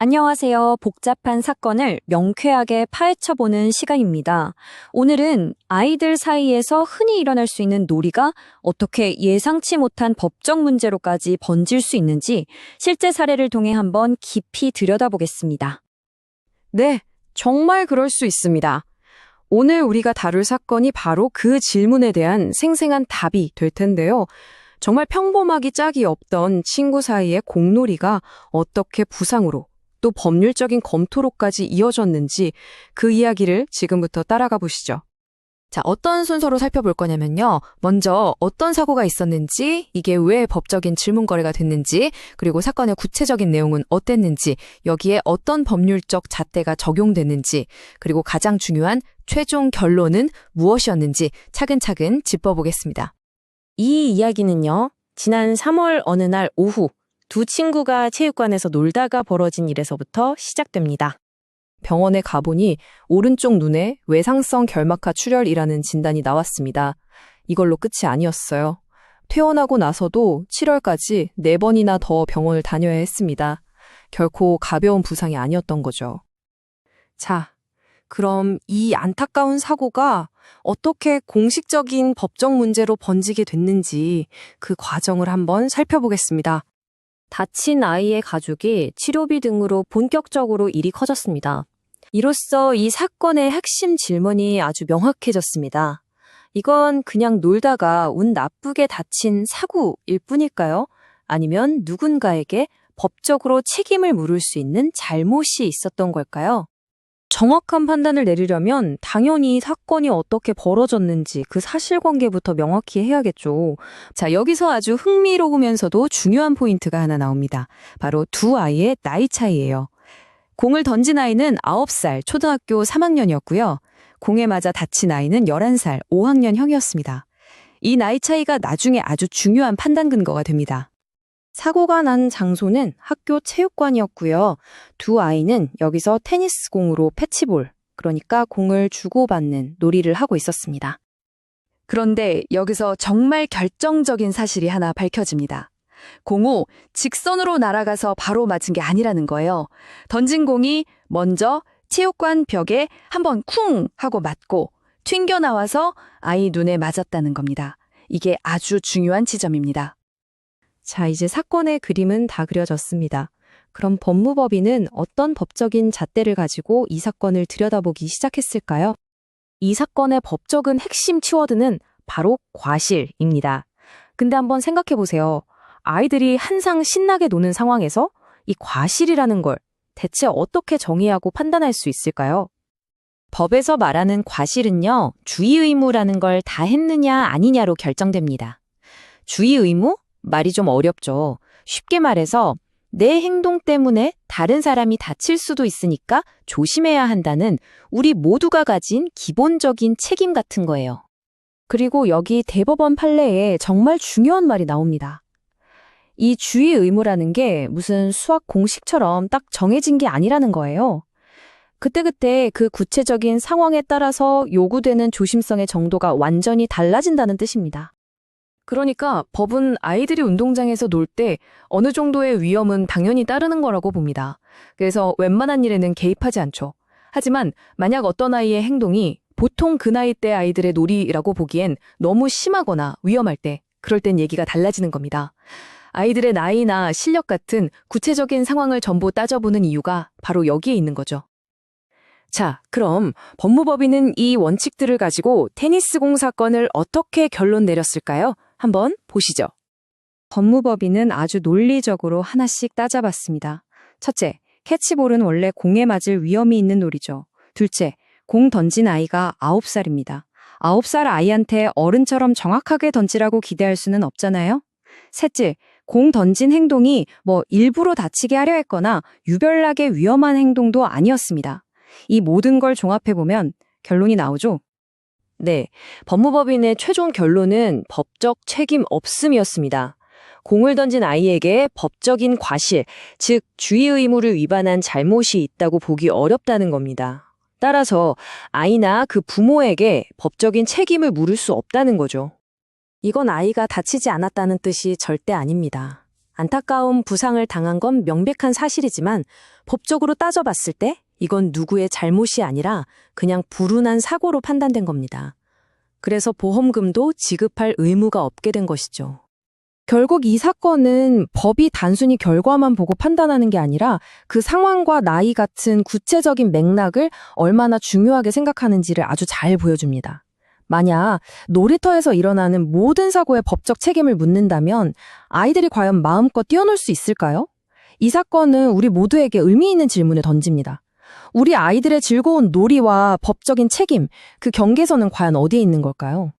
안녕하세요. 복잡한 사건을 명쾌하게 파헤쳐보는 시간입니다. 오늘은 아이들 사이에서 흔히 일어날 수 있는 놀이가 어떻게 예상치 못한 법적 문제로까지 번질 수 있는지 실제 사례를 통해 한번 깊이 들여다보겠습니다. 네, 정말 그럴 수 있습니다. 오늘 우리가 다룰 사건이 바로 그 질문에 대한 생생한 답이 될 텐데요. 정말 평범하기 짝이 없던 친구 사이의 공놀이가 어떻게 부상으로 또 법률적인 검토로까지 이어졌는지 그 이야기를 지금부터 따라가 보시죠. 자, 어떤 순서로 살펴볼 거냐면요. 먼저 어떤 사고가 있었는지, 이게 왜 법적인 질문거리가 됐는지, 그리고 사건의 구체적인 내용은 어땠는지, 여기에 어떤 법률적 잣대가 적용됐는지, 그리고 가장 중요한 최종 결론은 무엇이었는지 차근차근 짚어보겠습니다. 이 이야기는요, 지난 3월 어느 날 오후 두 친구가 체육관에서 놀다가 벌어진 일에서부터 시작됩니다. 병원에 가보니 오른쪽 눈에 외상성 결막하 출혈이라는 진단이 나왔습니다. 이걸로 끝이 아니었어요. 퇴원하고 나서도 7월까지 4번이나 더 병원을 다녀야 했습니다. 결코 가벼운 부상이 아니었던 거죠. 자, 그럼 이 안타까운 사고가 어떻게 공식적인 법적 문제로 번지게 됐는지 그 과정을 한번 살펴보겠습니다. 다친 아이의 가족이 치료비 등으로 본격적으로 일이 커졌습니다. 이로써 이 사건의 핵심 질문이 아주 명확해졌습니다. 이건 그냥 놀다가 운 나쁘게 다친 사고일 뿐일까요? 아니면 누군가에게 법적으로 책임을 물을 수 있는 잘못이 있었던 걸까요? 정확한 판단을 내리려면 당연히 사건이 어떻게 벌어졌는지 그 사실관계부터 명확히 해야겠죠. 자, 여기서 아주 흥미로우면서도 중요한 포인트가 하나 나옵니다. 바로 두 아이의 나이 차이예요. 공을 던진 아이는 9살, 초등학교 3학년이었고요. 공에 맞아 다친 아이는 11살, 5학년형이었습니다. 이 나이 차이가 나중에 아주 중요한 판단 근거가 됩니다. 사고가 난 장소는 학교 체육관이었고요. 두 아이는 여기서 테니스 공으로 패치볼, 그러니까 공을 주고받는 놀이를 하고 있었습니다. 그런데 여기서 정말 결정적인 사실이 하나 밝혀집니다. 공이 직선으로 날아가서 바로 맞은 게 아니라는 거예요. 던진 공이 먼저 체육관 벽에 한번 쿵 하고 맞고 튕겨나와서 아이 눈에 맞았다는 겁니다. 이게 아주 중요한 지점입니다. 자, 이제 사건의 그림은 다 그려졌습니다. 그럼 법무법인은 어떤 법적인 잣대를 가지고 이 사건을 들여다보기 시작했을까요? 이 사건의 법적인 핵심 키워드는 바로 과실입니다. 근데 한번 생각해 보세요. 아이들이 한상 신나게 노는 상황에서 이 과실이라는 걸 대체 어떻게 정의하고 판단할 수 있을까요? 법에서 말하는 과실은요, 주의 의무라는 걸 다 했느냐 아니냐로 결정됩니다. 주의 의무? 말이 좀 어렵죠. 쉽게 말해서 내 행동 때문에 다른 사람이 다칠 수도 있으니까 조심해야 한다는 우리 모두가 가진 기본적인 책임 같은 거예요. 그리고 여기 대법원 판례에 정말 중요한 말이 나옵니다. 이 주의 의무라는 게 무슨 수학 공식처럼 딱 정해진 게 아니라는 거예요. 그때그때 그 구체적인 상황에 따라서 요구되는 조심성의 정도가 완전히 달라진다는 뜻입니다. 그러니까 법은 아이들이 운동장에서 놀 때 어느 정도의 위험은 당연히 따르는 거라고 봅니다. 그래서 웬만한 일에는 개입하지 않죠. 하지만 만약 어떤 아이의 행동이 보통 그 나이 때 아이들의 놀이라고 보기엔 너무 심하거나 위험할 때, 그럴 땐 얘기가 달라지는 겁니다. 아이들의 나이나 실력 같은 구체적인 상황을 전부 따져보는 이유가 바로 여기에 있는 거죠. 자, 그럼 법무법인은 이 원칙들을 가지고 테니스 공 사건을 어떻게 결론 내렸을까요? 한번 보시죠. 법무법인은 아주 논리적으로 하나씩 따져봤습니다. 첫째, 캐치볼은 원래 공에 맞을 위험이 있는 놀이죠. 둘째, 공 던진 아이가 9살입니다. 9살 아이한테 어른처럼 정확하게 던지라고 기대할 수는 없잖아요. 셋째, 공 던진 행동이 일부러 다치게 하려 했거나 유별나게 위험한 행동도 아니었습니다. 이 모든 걸 종합해보면 결론이 나오죠. 네, 법무법인의 최종 결론은 법적 책임 없음이었습니다. 공을 던진 아이에게 법적인 과실, 즉 주의 의무를 위반한 잘못이 있다고 보기 어렵다는 겁니다. 따라서 아이나 그 부모에게 법적인 책임을 물을 수 없다는 거죠. 이건 아이가 다치지 않았다는 뜻이 절대 아닙니다. 안타까운 부상을 당한 건 명백한 사실이지만 법적으로 따져봤을 때 이건 누구의 잘못이 아니라 그냥 불운한 사고로 판단된 겁니다. 그래서 보험금도 지급할 의무가 없게 된 것이죠. 결국 이 사건은 법이 단순히 결과만 보고 판단하는 게 아니라 그 상황과 나이 같은 구체적인 맥락을 얼마나 중요하게 생각하는지를 아주 잘 보여줍니다. 만약 놀이터에서 일어나는 모든 사고에 법적 책임을 묻는다면 아이들이 과연 마음껏 뛰어놀 수 있을까요? 이 사건은 우리 모두에게 의미 있는 질문을 던집니다. 우리 아이들의 즐거운 놀이와 법적인 책임, 그 경계선은 과연 어디에 있는 걸까요?